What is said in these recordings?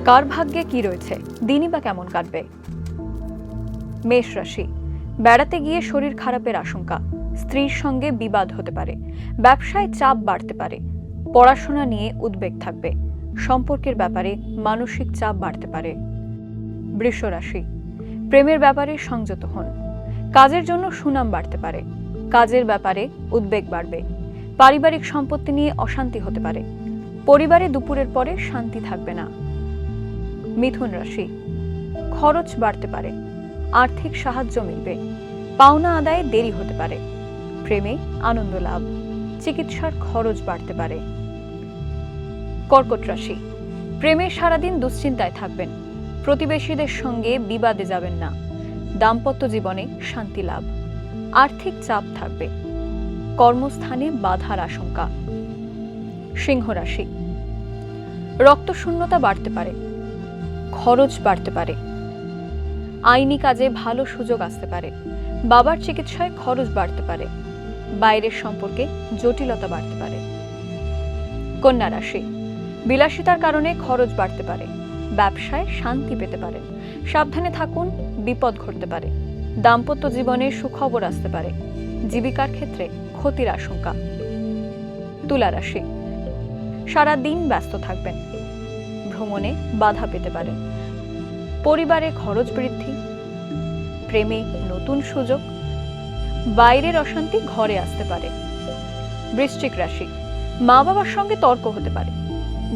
কার ভাগ্যে কি রয়েছে, দিনই বা কেমন কাটবে? মেষ রাশি, বেড়াতে গিয়ে শরীর খারাপের আশঙ্কা, স্ত্রীর সঙ্গে বিবাদ হতে পারে, ব্যবসায় চাপ বাড়তে পারে, পড়াশোনা নিয়ে উদ্বেগ থাকবে, সম্পর্কের ব্যাপারে মানসিক চাপ বাড়তে পারে। বৃষ রাশি, প্রেমের ব্যাপারে সংযত হন, কাজের জন্য সুনাম বাড়তে পারে, কাজের ব্যাপারে উদ্বেগ বাড়বে, পারিবারিক সম্পত্তি নিয়ে অশান্তি হতে পারে, পরিবারে দুপুরের পরে শান্তি থাকবে না। মিথুন রাশি, খরচ বাড়তে পারে, আর্থিক সাহায্য মিলবে, পাওনা আদায়ে দেরি হতে পারে, প্রেমে আনন্দ লাভ, চিকিৎসার খরচ বাড়তে পারে। কর্কট রাশি, প্রেমে সারাদিন দুশ্চিন্তায় থাকবেন, প্রতিবেশীদের সঙ্গে বিবাদে যাবেন না, দাম্পত্য জীবনে শান্তি লাভ, আর্থিক চাপ থাকবে, কর্মস্থানে বাধার আশঙ্কা। সিংহ রাশি, রক্তশূন্যতা বাড়তে পারে, খরচ বাড়তে পারে, আইনি কাজে ভালো সুযোগ আসতে পারে, বাবার চিকিৎসায় খরচ বাড়তে পারে, বাইরের সম্পর্কে জটিলতা বাড়তে পারে। কন্যা রাশি, বিলাসিতার কারণে খরচ বাড়তে পারে, ব্যবসায় শান্তি পেতে পারেন, সাবধানে থাকুন, বিপদ ঘটতে পারে, দাম্পত্য জীবনে সুখবর আসতে পারে, জীবিকার ক্ষেত্রে ক্ষতির আশঙ্কা। তুলা রাশি, সারা দিন ব্যস্ত থাকবেন, ভ্রমণে বাধা পেতে পারেন, পরিবারে খরচ বৃদ্ধি, প্রেমে নতুন সুযোগ, বাইরের অশান্তি ঘরে আসতে পারে। বৃশ্চিক রাশি, মা বাবার সঙ্গে তর্ক হতে পারে,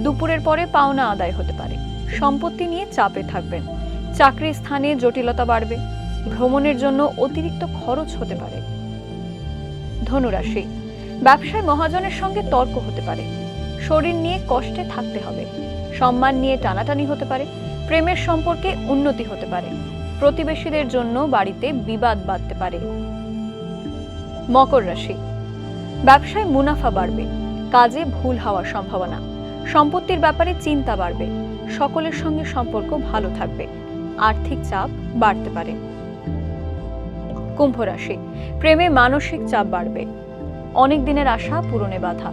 দুপুরের পরে পাওনা আদায় হতে পারে, সম্পত্তি নিয়ে চাপে থাকবেন, চাকরির স্থানে জটিলতা বাড়বে, ভ্রমণের জন্য অতিরিক্ত খরচ হতে পারে। ধনুরাশি, ব্যবসায় মহাজনের সঙ্গে তর্ক হতে পারে, শরীর নিয়ে কষ্টে থাকতে হবে, সম্মান নিয়ে টানাটানি হতে পারে, প্রেমের সম্পর্কে উন্নতি হতে পারে, প্রতিবেশীদের জন্য বাড়িতে বিবাদ বাঁধতে পারে। মকর রাশি, ব্যবসায় মুনাফা বাড়বে, কাজে ভুল হওয়ার সম্ভাবনা, সম্পত্তির ব্যাপারে চিন্তা বাড়বে, সকলের সঙ্গে সম্পর্ক ভালো থাকবে, আর্থিক চাপ বাড়তে পারে। কুম্ভ রাশি, প্রেমে মানসিক চাপ বাড়বে, অনেক দিনের আশা পূরণে বাধা,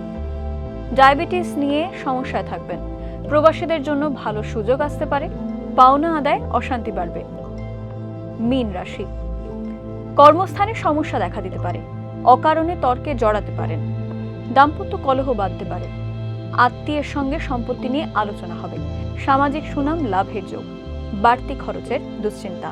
ডায়াবেটিস নিয়ে সমস্যায় থাকবেন, প্রবাসীদের জন্য ভালো সুযোগ আসতে পারে, পাওনা আদায় অশান্তি বাড়বে। মীন রাশি, কর্মস্থানে সমস্যা দেখা দিতে পারে, অকারণে তর্কে জড়াতে পারেন, দাম্পত্য কলহ বাঁধতে পারে, আত্মীয়ের সঙ্গে সম্পত্তি নিয়ে আলোচনা হবে, সামাজিক সুনাম লাভের যোগ, বাড়তি খরচের দুশ্চিন্তা।